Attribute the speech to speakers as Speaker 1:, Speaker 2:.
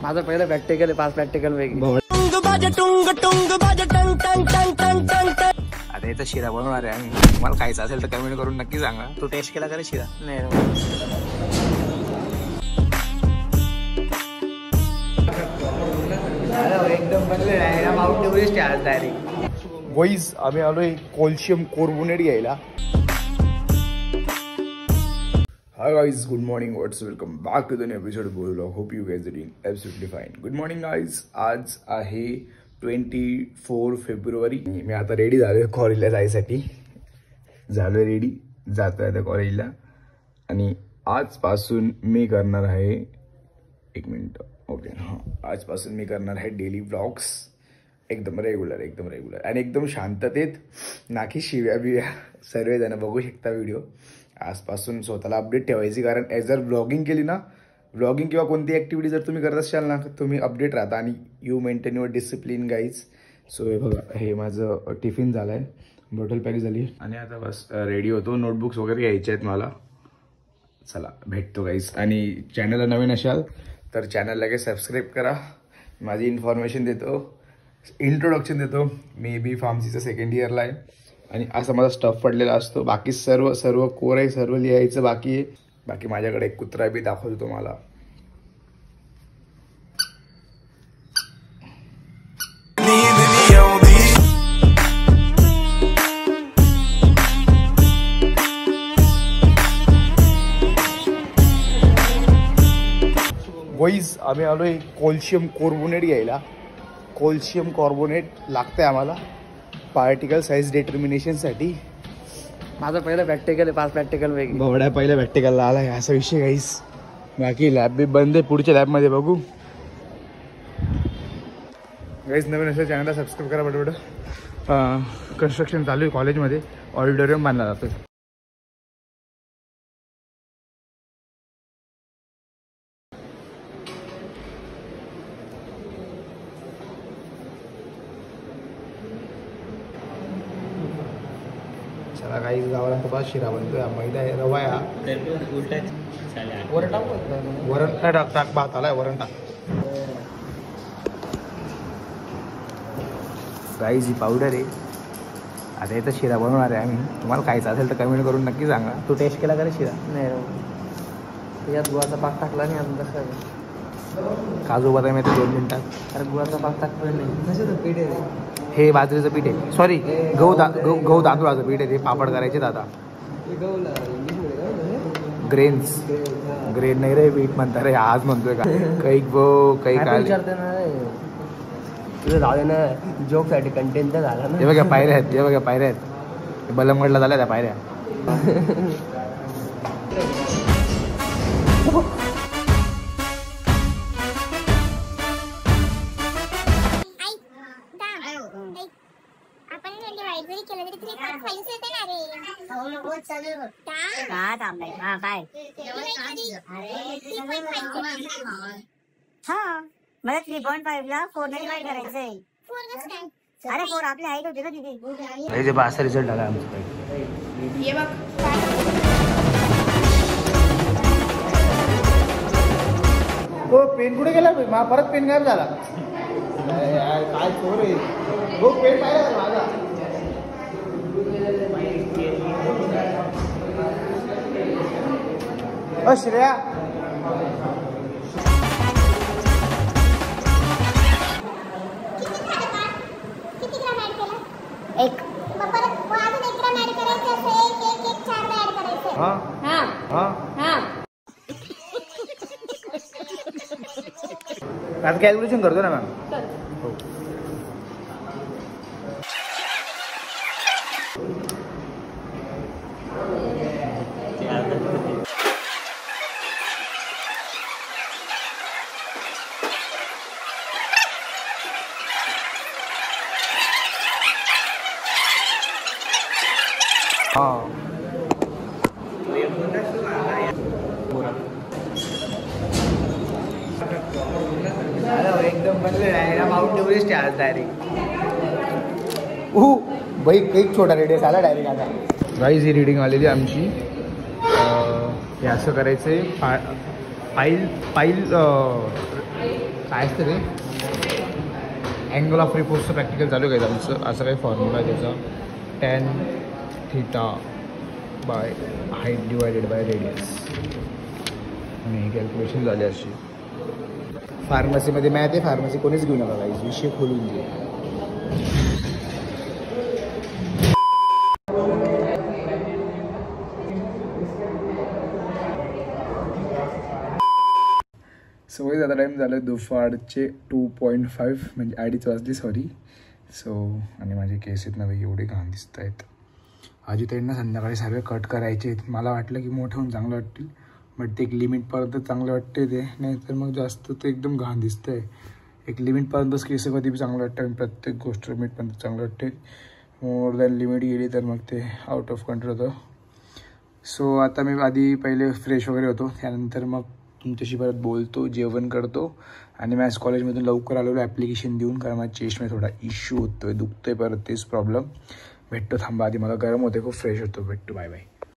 Speaker 1: माझं पहिलं प्रॅक्टिकल आहे, 5 प्रॅक्टिकल पैकी.
Speaker 2: आता याचा शिरा बनवणार आहे आम्ही. तुम्हाला खायचा असेल तर कमेंट करून नक्की सांगा. तू टेस्ट केला का रे शिरा?
Speaker 1: नाही एकदम बनले माउंट एव्हरेस्ट आहे आज डायरेक्ट.
Speaker 2: वॉइस आम्ही आलोय कॅल्शियम कार्बोनेट घ्यायला. Hi guys, good morning, what's welcome back to the new episode of बोल vlog. Hope you guys are doing absolutely fine. Good morning guys. आज आहे 24 फेब्रुवारी. मी आता रेडी झालोय कॉलेजला जायसाठी. झालोय रेडी, जातोय आता कॉलेजला. आणि आजपासून मी करणार आहे, एक मिनिट, ओके हां, आजपासून मी करणार आहे डेली व्लॉग्स. एकदम रेग्युलर आणि एकदम शांततेत, ना की शिव्या बिव्या. सर्वजण बघू शकता व्हिडिओ. आजपासून स्वतःला अपडेट ठेवायची, कारण ॲज अ व्लॉगिंग केली ना, व्लॉगिंग किंवा कोणती ॲक्टिव्हिटी जर तुम्ही करत असाल ना, तुम्ही अपडेट राहता आणि you maintain your discipline guys. So हे बघा, हे माझं टिफिन झालं आहे, बॉटल पॅक झाली आणि आता बस रेडी होतो. नोटबुक्स वगैरे घ्यायचे आहेत मला. चला भेटतो गाईज. आणि चॅनलला नवीन असाल तर चॅनलला काही सबस्क्राईब करा. माझी इन्फॉर्मेशन देतो, इंट्रोडक्शन देतो. मी बी फार्मसीचं सेकंड इयरला आहे आणि असा माझा स्टफ पडलेला असतो. बाकी सर्व कोर आहे, सर्व लिहायचं बाकी आहे. बाकी माझ्याकडे एक कुत्रा बी दाखवतो तुम्हाला. वॉइस आम्ही आलोय कॅल्शियम कार्बोनेट घ्यायला. कॅल्शियम कार्बोनेट लागतंय आम्हाला पार्टिकल साईज डिटर्मिनेशनसाठी.
Speaker 1: माझं पहिलं प्रॅक्टिकल आहे, 5 प्रॅक्टिकल पैकी.
Speaker 2: बवड्या पहिल्या प्रॅक्टिकलला आला आहे, असा विषय गाईस. बाकी लॅब बी बंद आहे, पुढच्या लॅबमध्ये बघू. गाईस नवीन असेल चॅनलला सबस्क्राईब करा पटपट. कन्स्ट्रक्शन चालू आहे कॉलेजमध्ये, ऑडिटोरियम बांधला जातोय. चला काही गावाला बस शिरा बनतोय. मैदा आहे, रवा आहे. वरण काय टाक, भात आलाय, वरण टाक. गाईज ही पावडर आहे. आता याचा शिरा बनवणार आहे आम्ही. तुम्हाला खायचा असेल तर कमेंट करून नक्की सांगा. तू टेस्ट केला का रे शिरा?
Speaker 1: नाही यात गुळाचा पाक टाकला नाही अजून. कसं
Speaker 2: काजू बदाम येते 2 मिनिटात.
Speaker 1: अरे गुळाचा पाक टाकला नाही. कसं पीठ आहे
Speaker 2: हे? बाजरीचं पीठ आहे, सॉरी गहू तांदूळाचं पीठ आहे. ते पापड करायचे दादा. ग्रेन नाही रे, पीठ म्हणता रे. आज म्हणतोय का काही काही काय
Speaker 1: विचारते ना तुझं? जाऊ ना, जोकसाठी कंटेंट तर झाला ना.
Speaker 2: हे बघा पायऱ्या आहेत, हे बघा पायऱ्या आहेत. बलमगडला झाल्या त्या पायऱ्या.
Speaker 3: मला 3.5 ला 4 नाही काय करायचंय. अरे 4 आपली हाईट होती ना तिथे.
Speaker 2: असा रिझल्ट आला आमचा. हो, पेन कुठे गेला? परत पेन गायब झाला. काय चोर आहे हो? पेन पाहिला माझा. श्रेया आता कॅल्क्युलेशन करतो ना मॅम.
Speaker 1: एकदम बनले माउंट एव्हरेस्ट आहे आज डायरेक्ट.
Speaker 2: भाई केक छोटा रेडी झाला डायरेक्ट. आता गाईज ही रीडिंग आलेली आमची. हे असं करायचं आहे. काय असतं ते अँगल ऑफ रिपोर्टचं प्रॅक्टिकल चालू आहे आमचं. असं काही फॉर्म्युला आहे त्याचा, tan theta by height divided by radius, आणि कॅल्क्युलेशन झाली अशी. फार्मसीमध्ये मॅथ आहे, फार्मसी कोणीच घेऊ नका गाईज, विषय खोलून दे. सवय आता टाईम झालं दुपारचे 2:05 म्हणजे 2:30 वाजली सॉरी. सो आणि माझे केस आहेत ना एवढे घाण दिसत आहेत. आजी त्यांना संध्याकाळी सर्व कट करायचे आहेत. मला वाटलं की मोठे होऊन चांगलं वाटतील, बट ते एक लिमिटपर्यंत चांगलं वाटते ते, नाही तर मग जास्त ते एकदम घाण दिसतं आहे. एक लिमिटपर्यंतच केस कधी बी चांगलं वाटतं आणि प्रत्येक गोष्ट लिमिटपर्यंत चांगलं वाटते. मोर दॅन लिमिट गेली तर मग ते आउट ऑफ कंट्रोल होतं. सो आता मी आधी पहिले फ्रेश वगैरे होतो, त्यानंतर मग तुमच्याशी परत बोलतो, जेवण करतो आणि मॅथ्स कॉलेजमधून लवकर आलेलो ॲप्लिकेशन देऊन, कारण माझ्या चेस्टमध्ये थोडा इश्यू होतो आहे, दुखतो आहे परत तेच प्रॉब्लेम. भेटतो, थांबा आधी मला गरम होते खूप, फ्रेश होतो, भेटतो, बाय बाय.